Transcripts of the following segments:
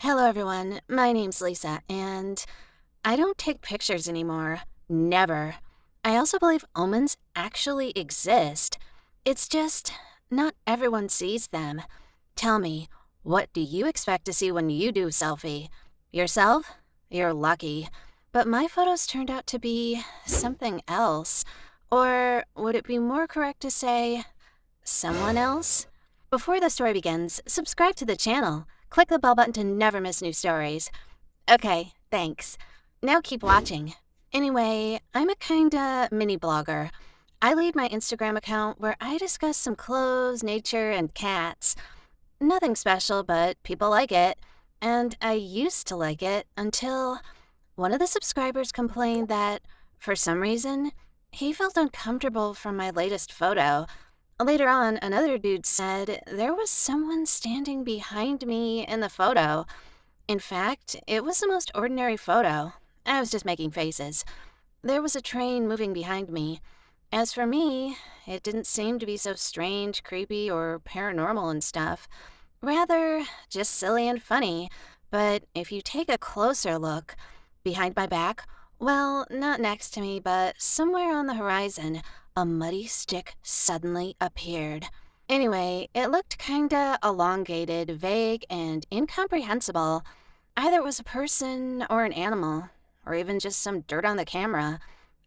Hello, everyone. My name's Lisa, and I don't take pictures anymore. Never. I also believe omens actually exist. It's just not everyone sees them. Tell me, what do you expect to see when you do selfie? Yourself? You're lucky. But my photos turned out to be something else. Or would it be more correct to say someone else? Before the story begins, subscribe to the channel. Click the bell button to never miss new stories. Okay, thanks. Now keep watching. Anyway, I'm a kinda mini blogger. I lead my Instagram account where I discuss some clothes, nature, and cats. Nothing special, but people like it. And I used to like it until one of the subscribers complained that, for some reason, he felt uncomfortable from my latest photo. Later on, another dude said there was someone standing behind me in the photo. In fact, it was the most ordinary photo. I was just making faces. There was a train moving behind me. As for me, it didn't seem to be so strange, creepy, or paranormal and stuff. Rather, just silly and funny. But if you take a closer look, behind my back, well, not next to me, but somewhere on the horizon, a muddy stick suddenly appeared. Anyway, it looked kinda elongated, vague, and incomprehensible. Either it was a person or an animal, or even just some dirt on the camera.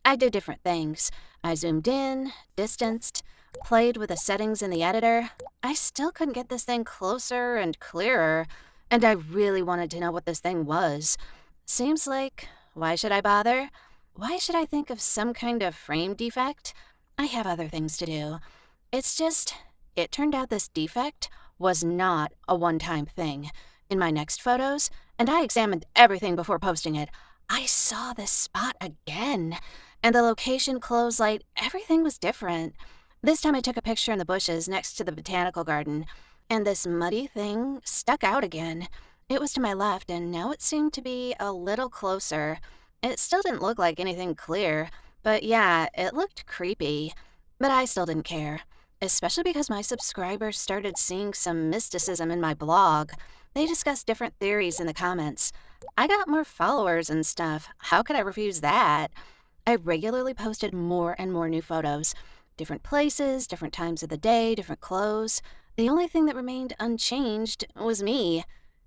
I did different things. I zoomed in, distanced, played with the settings in the editor. I still couldn't get this thing closer and clearer, and I really wanted to know what this thing was. Seems like, why should I bother? Why should I think of some kind of frame defect? I have other things to do. It's just, it turned out this defect was not a one-time thing. In my next photos, and I examined everything before posting it, I saw this spot again. And the location, clothes, light, everything was different. This time I took a picture in the bushes next to the botanical garden, and this muddy thing stuck out again. It was to my left, and now it seemed to be a little closer. It still didn't look like anything clear, but yeah, it looked creepy. But I still didn't care, especially because my subscribers started seeing some mysticism in my blog. They discussed different theories in the comments. I got more followers and stuff. How could I refuse that? I regularly posted more and more new photos. Different places, different times of the day, different clothes. The only thing that remained unchanged was me.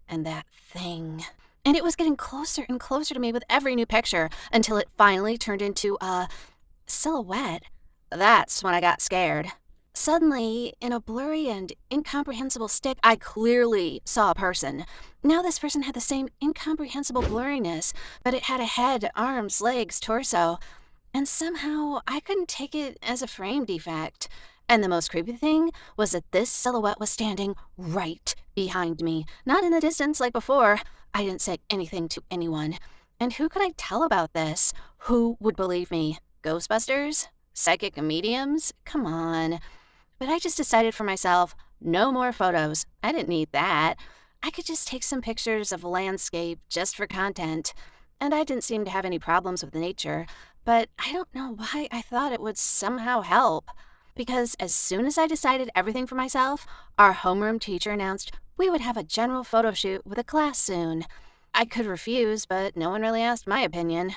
And that thing. And it was getting closer and closer to me with every new picture until it finally turned into a silhouette. That's when I got scared. Suddenly, in a blurry and incomprehensible stick, I clearly saw a person. Now this person had the same incomprehensible blurriness, but it had a head, arms, legs, torso. And somehow, I couldn't take it as a frame defect. And the most creepy thing was that this silhouette was standing right behind me, not in the distance like before. I didn't say anything to anyone. And who could I tell about this? Who would believe me? Ghostbusters? Psychic mediums? Come on. But I just decided for myself, no more photos. I didn't need that. I could just take some pictures of landscape just for content. And I didn't seem to have any problems with nature, but I don't know why I thought it would somehow help. Because as soon as I decided everything for myself, our homeroom teacher announced we would have a general photo shoot with a class soon. I could refuse, but no one really asked my opinion.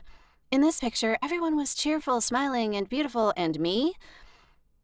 In this picture, everyone was cheerful, smiling, and beautiful, and me?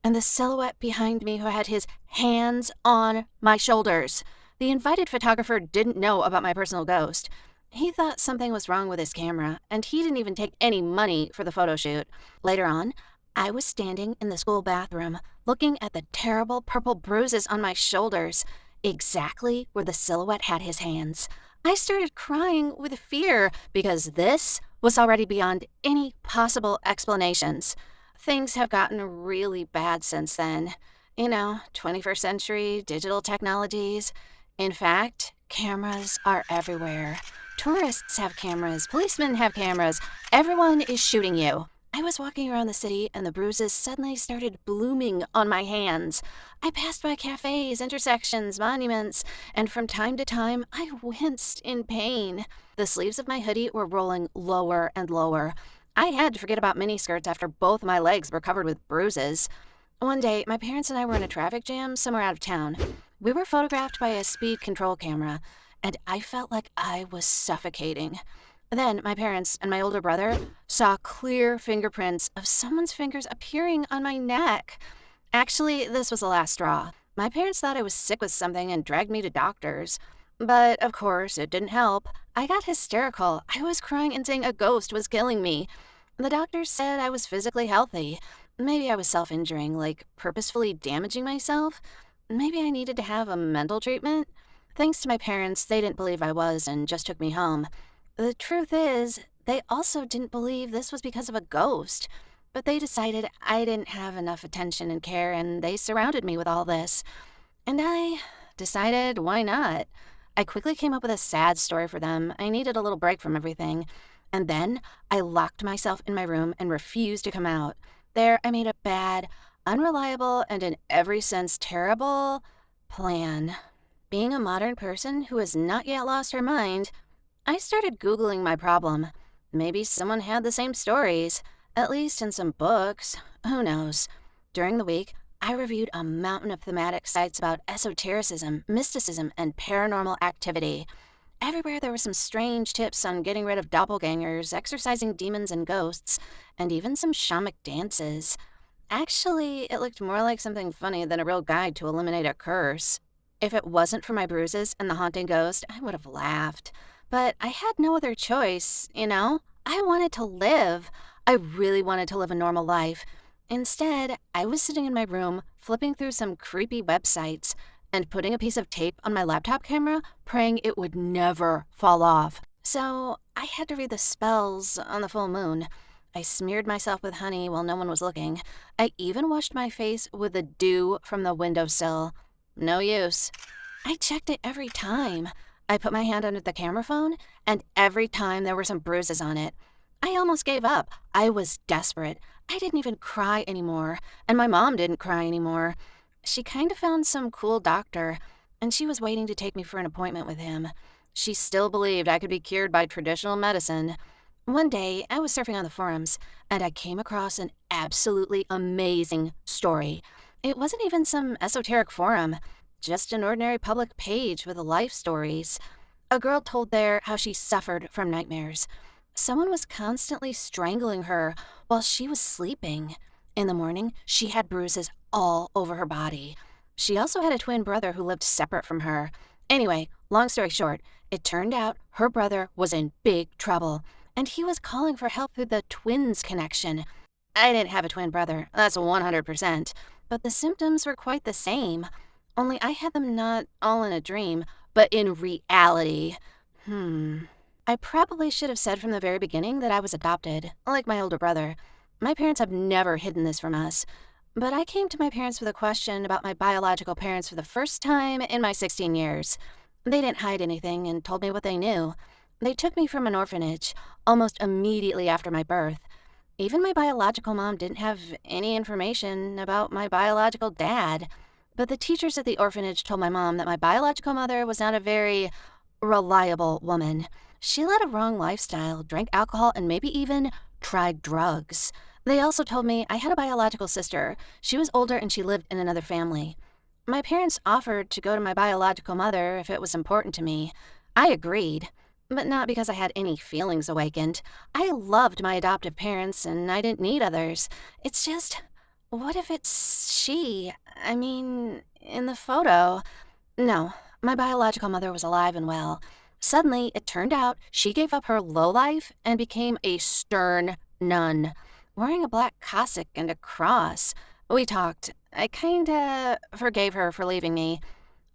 And the silhouette behind me who had his hands on my shoulders. The invited photographer didn't know about my personal ghost. He thought something was wrong with his camera, and he didn't even take any money for the photo shoot. Later on, I was standing in the school bathroom, looking at the terrible purple bruises on my shoulders, exactly where the silhouette had his hands. I started crying with fear because this was already beyond any possible explanations. Things have gotten really bad since then. 21st century, digital technologies. In fact, cameras are everywhere. Tourists have cameras, policemen have cameras. Everyone is shooting you. I was walking around the city and the bruises suddenly started blooming on my hands. I passed by cafes, intersections, monuments, and from time to time, I winced in pain. The sleeves of my hoodie were rolling lower and lower. I had to forget about miniskirts after both my legs were covered with bruises. One day, my parents and I were in a traffic jam somewhere out of town. We were photographed by a speed control camera, and I felt like I was suffocating. Then my parents and my older brother saw clear fingerprints of someone's fingers appearing on my neck. Actually, this was the last straw. My parents thought I was sick with something and dragged me to doctors. But of course, it didn't help. I got hysterical. I was crying and saying a ghost was killing me. The doctors said I was physically healthy. Maybe I was self injuring, like purposefully damaging myself. Maybe I needed to have a mental treatment. Thanks to my parents, they didn't believe I was and just took me home. The truth is, they also didn't believe this was because of a ghost. But they decided I didn't have enough attention and care, and they surrounded me with all this. And I decided, why not? I quickly came up with a sad story for them. I needed a little break from everything. And then I locked myself in my room and refused to come out. There, I made a bad, unreliable, and in every sense terrible plan. Being a modern person who has not yet lost her mind, I started Googling my problem. Maybe someone had the same stories, at least in some books. Who knows? During the week, I reviewed a mountain of thematic sites about esotericism, mysticism, and paranormal activity. Everywhere there were some strange tips on getting rid of doppelgangers, exorcising demons and ghosts, and even some shamanic dances. Actually, it looked more like something funny than a real guide to eliminate a curse. If it wasn't for my bruises and the haunting ghost, I would have laughed. But I had no other choice, you know? I wanted to live. I really wanted to live a normal life. Instead, I was sitting in my room, flipping through some creepy websites and putting a piece of tape on my laptop camera, praying it would never fall off. So I had to read the spells on the full moon. I smeared myself with honey while no one was looking. I even washed my face with the dew from the windowsill. No use. I checked it every time. I put my hand under the camera phone, and every time there were some bruises on it. I almost gave up. I was desperate. I didn't even cry anymore, and my mom didn't cry anymore. She kind of found some cool doctor, and she was waiting to take me for an appointment with him. She still believed I could be cured by traditional medicine. One day, I was surfing on the forums, and I came across an absolutely amazing story. It wasn't even some esoteric forum, just an ordinary public page with life stories. A girl told there how she suffered from nightmares. Someone was constantly strangling her while she was sleeping. In the morning, she had bruises all over her body. She also had a twin brother who lived separate from her. Anyway, long story short, it turned out her brother was in big trouble, and he was calling for help through the twins connection. I didn't have a twin brother, that's 100%, but the symptoms were quite the same. Only I had them not all in a dream, but in reality. I probably should have said from the very beginning that I was adopted, like my older brother. My parents have never hidden this from us. But I came to my parents with a question about my biological parents for the first time in my 16 years. They didn't hide anything and told me what they knew. They took me from an orphanage almost immediately after my birth. Even my biological mom didn't have any information about my biological dad. But the teachers at the orphanage told my mom that my biological mother was not a very reliable woman. She led a wrong lifestyle, drank alcohol, and maybe even tried drugs. They also told me I had a biological sister. She was older and she lived in another family. My parents offered to go to my biological mother if it was important to me. I agreed, but not because I had any feelings awakened. I loved my adoptive parents and I didn't need others. It's just, what if it's she? I mean, in the photo. No, my biological mother was alive and well. Suddenly, it turned out she gave up her low life and became a stern nun, wearing a black cassock and a cross. We talked. I kinda forgave her for leaving me,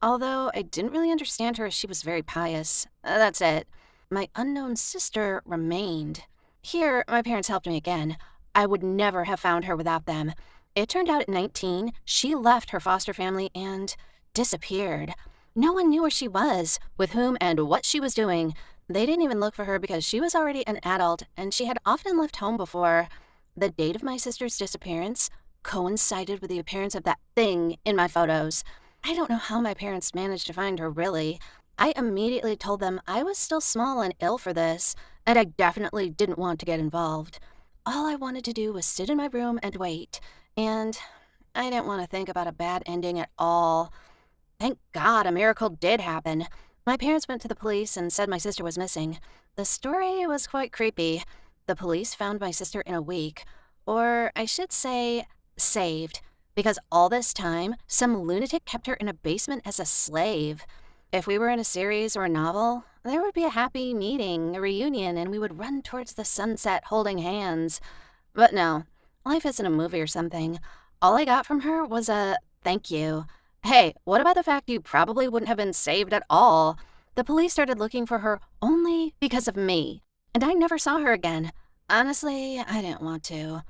although I didn't really understand her as she was very pious. That's it. My unknown sister remained. Here, my parents helped me again. I would never have found her without them. It turned out at 19, she left her foster family and disappeared. No one knew where she was, with whom, and what she was doing. They didn't even look for her because she was already an adult and she had often left home before. The date of my sister's disappearance coincided with the appearance of that thing in my photos. I don't know how my parents managed to find her, really. I immediately told them I was still small and ill for this, and I definitely didn't want to get involved. All I wanted to do was sit in my room and wait, and I didn't want to think about a bad ending at all. Thank God a miracle did happen. My parents went to the police and said my sister was missing. The story was quite creepy. The police found my sister in a week, or I should say, saved, because all this time, some lunatic kept her in a basement as a slave. If we were in a series or a novel, there would be a happy meeting, a reunion, and we would run towards the sunset holding hands. But no, life isn't a movie or something. All I got from her was a thank you. Hey, what about the fact you probably wouldn't have been saved at all? The police started looking for her only because of me, and I never saw her again. Honestly, I didn't want to.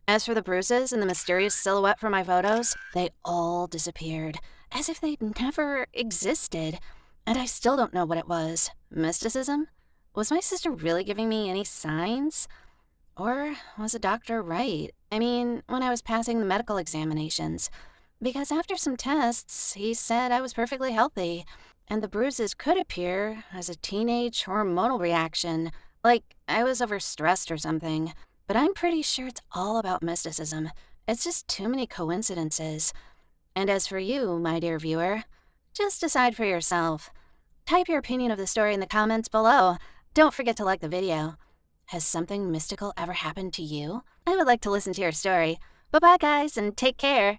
As for the bruises and the mysterious silhouette from my photos, they all disappeared, as if they'd never existed. And I still don't know what it was. Mysticism? Was my sister really giving me any signs? Or was the doctor right? I mean, when I was passing the medical examinations. Because after some tests, he said I was perfectly healthy, and the bruises could appear as a teenage hormonal reaction, like I was overstressed or something. But I'm pretty sure it's all about mysticism. It's just too many coincidences. And as for you, my dear viewer, just decide for yourself. Type your opinion of the story in the comments below. Don't forget to like the video. Has something mystical ever happened to you? I would like to listen to your story. Bye-bye, guys, and take care.